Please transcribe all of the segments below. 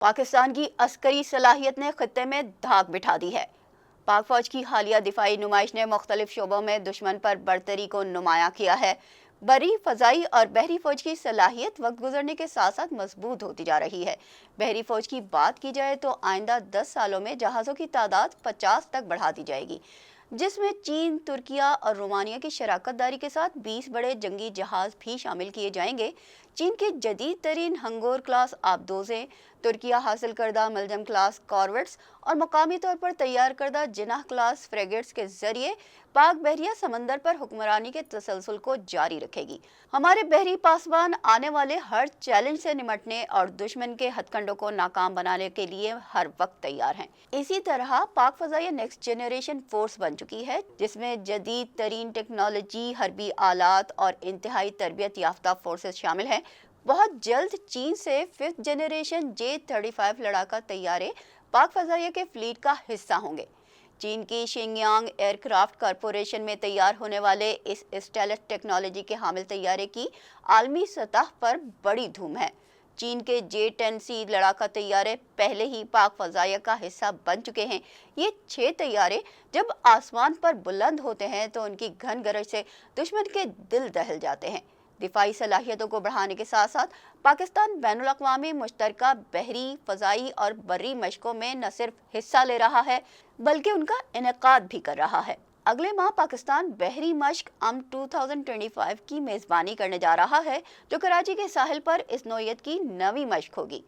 पाकिस्तान की अस्करी सलाहियत ने खत्ते में धाक बिठा दी है। पाक फौज की हालिया दिफाई नुमाइश ने मुख्तलिफ शोबों में दुश्मन पर बरतरी को नुमायां किया है। बरी, फजाई और बहरी फौज की सलाहियत वक्त गुजरने के साथ साथ मजबूत होती जा रही है। बहरी फौज की बात की जाए तो आइंदा 10 सालों में जहाज़ों की तादाद 50 तक बढ़ा दी जाएगी, जिसमें चीन, तुर्किया और रोमानिया की शराकत दारी के साथ 20 बड़े जंगी जहाज भी शामिल किए जाएंगे। चीन के जदीद तरीन हंगोर क्लास आबदोजें, तुर्किया हासिल करदा मलजम क्लास कॉर्वेट्स और मकामी तौर पर तैयार करदा जिनाह क्लास फ्रेगेट्स के जरिए पाक बहरिया समंदर पर हुक्मरानी के तसलसल को जारी रखेगी। हमारे बहरी पासबान आने वाले हर चैलेंज से निमटने और दुश्मन के हथकंडों को नाकाम बनाने के लिए हर वक्त तैयार हैं। इसी तरह पाक फजाइया नेक्स्ट जनरेशन फोर्स बन चुकी है, जिसमें जदीद तरीन टेक्नोलॉजी, हरबी आलात और इंतहाई तरबियत याफ्ता फोर्सेस शामिल हैं। बहुत जल्द चीन से 5th जनरेशन J-35 लड़ाका तैयारे पाक फजाइया के फ्लीट का हिस्सा होंगे। चीन की शिंगयांग एयरक्राफ्ट कॉरपोरेशन में तैयार होने वाले इस स्टेलथ टेक्नोलॉजी के हामिल तैयारे की आलमी सतह पर बड़ी धूम है। चीन के J-10C लड़ाका तैयारे पहले ही पाक फजाइया का हिस्सा बन चुके हैं। ये 6 तैयारे जब आसमान पर बुलंद होते हैं तो उनकी घन गरज से दुश्मन के दिल दहल जाते हैं। दिफाई सलाहियतों को बढ़ाने के साथ साथ पाकिस्तान बैनुल अक़वामी मुश्तरका बहरी, फजाई और बर्री मशकों में न सिर्फ हिस्सा ले रहा है बल्कि उनका इनेकाद भी कर रहा है। अगले माह पाकिस्तान बहरी मश्क अम 2025 की मेज़बानी करने जा रहा है, जो कराची के साहिल पर इस नौयत की नवी मश्क होगी।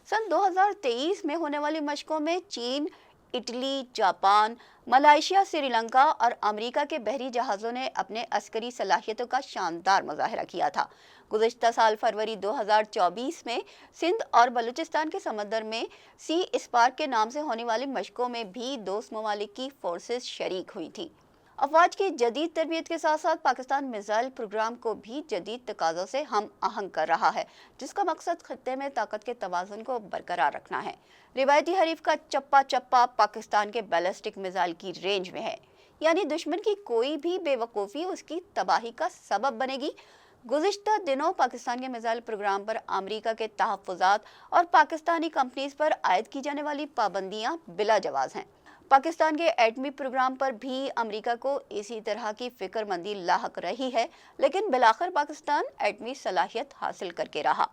सन 2023 में होने वाली मशकों में चीन, इटली, जापान, मलेशिया, श्रीलंका और अमेरिका के बहरी जहाज़ों ने अपने अस्करी सलाहियतों का शानदार मुजाहरा किया था। गुज़िश्ता साल फरवरी 2024 में सिंध और बलूचिस्तान के समंदर में सी स्पार्क के नाम से होने वाली मशकों में भी दोस्त ममालिक की फोर्सेस शरीक हुई थी। अफवाज की जदीद तरबियत के साथ साथ पाकिस्तान मिसाइल प्रोग्राम को भी जदीद तकाज़ों से हम आहंग कर रहा है, जिसका मकसद खत्ते में ताकत के तवाज़ुन को बरकरार रखना है। रिवायती हरीफ का चप्पा चप्पा पाकिस्तान के बैलिस्टिक मिसाइल की रेंज में है, यानी दुश्मन की कोई भी बेवकूफ़ी उसकी तबाही का सबब बनेगी। गुज़िश्ता दिनों पाकिस्तान के मिसाइल प्रोग्राम पर अमेरिका के तहफ़्फ़ुज़ात और पाकिस्तानी कंपनीज पर आयद की जाने वाली पाबंदियाँ बिला जवाज़ हैं। पाकिस्तान के एटमी प्रोग्राम पर भी अमेरिका को इसी तरह की फिक्रमंदी लाहक रही है, लेकिन बिलाखिर पाकिस्तान एटमी सलाहियत हासिल करके रहा।